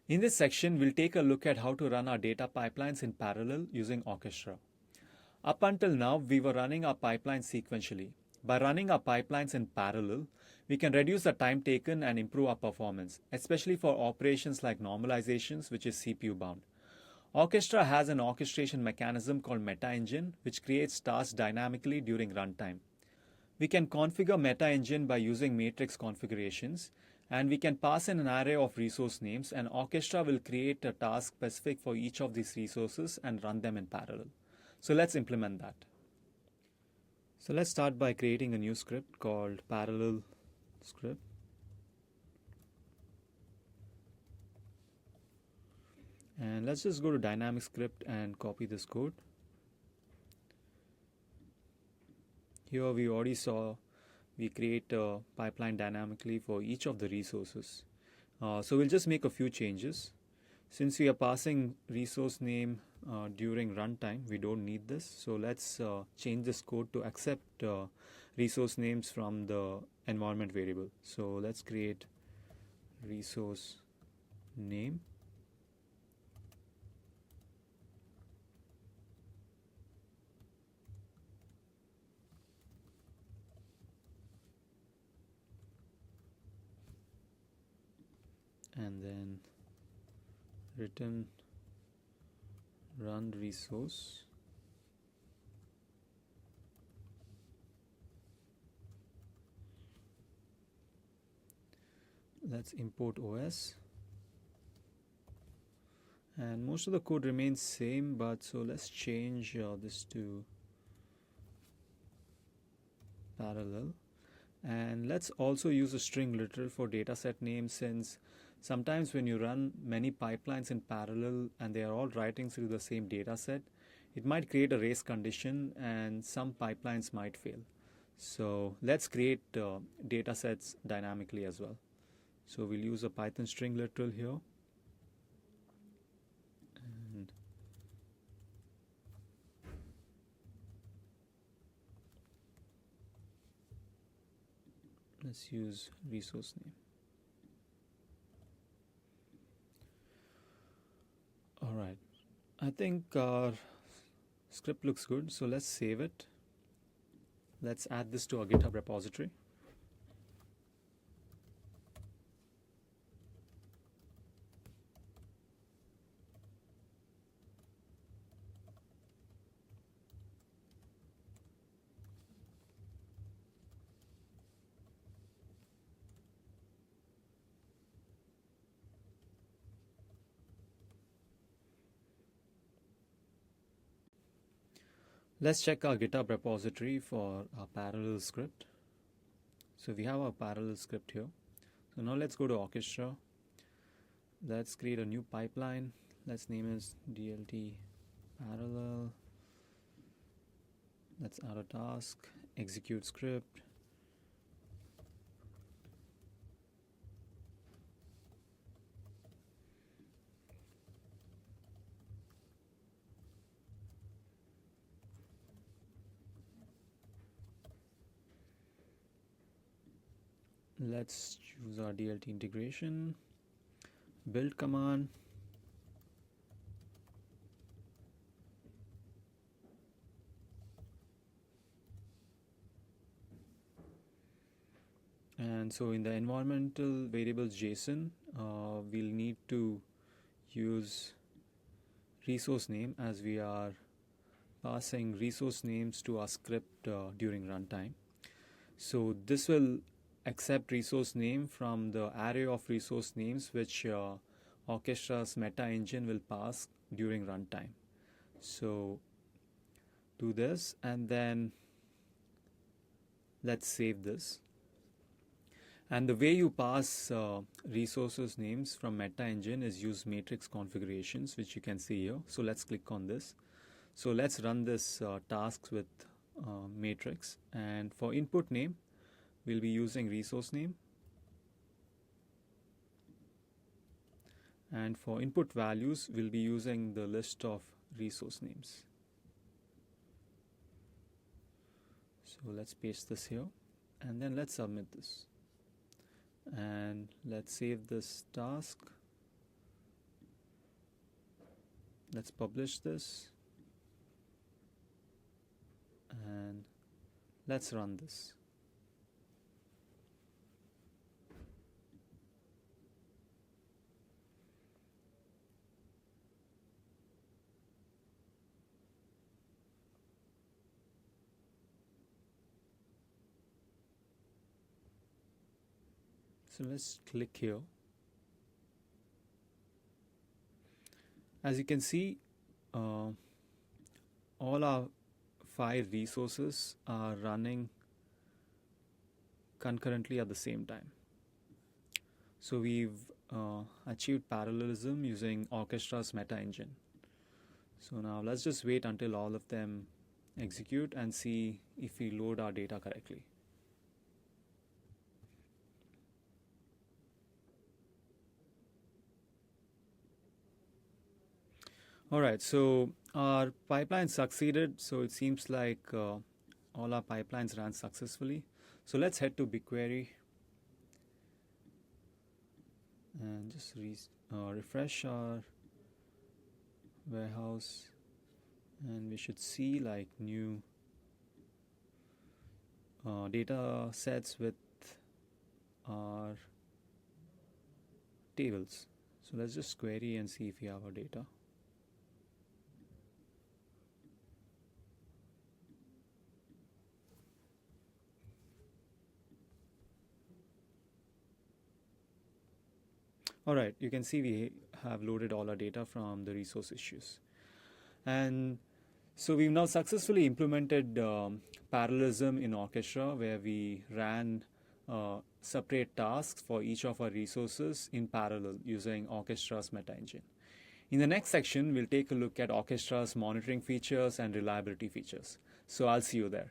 In this section, we'll take a look at how to run our data pipelines in parallel using Orchestra. Up until now, we were running our pipelines sequentially. By running our pipelines in parallel, we can reduce the time taken and improve our performance, especially for operations like normalizations, which is CPU bound. Orchestra has an orchestration mechanism called meta engine, which creates tasks dynamically during runtime. We can configure meta engine by using matrix configurations, and we can pass in an array of resource names, and Orchestra will create a task specific for each of these resources and run them in parallel. So let's implement that. So let's start by creating a new script called parallel script. And let's just go to dynamic script and copy this code. Here we already saw we create a pipeline dynamically for each of the resources. So we'll just make a few changes. Since we are passing resource name during runtime, we don't need this. So let's change this code to accept resource names from the environment variable. So let's create resource name. And then return run resource. Let's import OS. And most of the code remains same, but so let's change this to parallel. And let's also use a string literal for dataset name, since sometimes when you run many pipelines in parallel and they are all writing through the same dataset, it might create a race condition and some pipelines might fail. So let's create datasets dynamically as well. So we'll use a Python string literal here. And let's use resource name. All right, I think our script looks good, so let's save it. Let's add this to our GitHub repository. Let's check our GitHub repository for our parallel script. So we have our parallel script here. So now let's go to Orchestra. Let's create a new pipeline. Let's name it DLT parallel. Let's add a task, execute script. Let's choose our DLT integration, build command. And so in the environmental variables JSON, we'll need to use resource name, as we are passing resource names to our script during runtime. So this will accept resource name from the array of resource names which Orchestra's meta engine will pass during runtime. So do this, and then let's save this. And the way you pass resources names from meta engine is use matrix configurations, which you can see here. So let's click on this. So let's run this tasks with matrix, and for input name we'll be using resource name, and for input values we'll be using the list of resource names. So let's paste this here, and then let's submit this, and let's save this task. Let's publish this and let's run this. So let's click here. As you can see, all our 5 resources are running concurrently at the same time. So we've achieved parallelism using Orchestra's meta engine. So now let's just wait until all of them execute and see if we load our data correctly. All right, so our pipeline succeeded. So it seems like all our pipelines ran successfully. So let's head to BigQuery and just refresh our warehouse, and we should see like new data sets with our tables. So let's just query and see if we have our data. All right, you can see we have loaded all our data from the resource issues. And so we've now successfully implemented parallelism in Orchestra, where we ran separate tasks for each of our resources in parallel using Orchestra's meta engine. In the next section, we'll take a look at Orchestra's monitoring features and reliability features. So I'll see you there.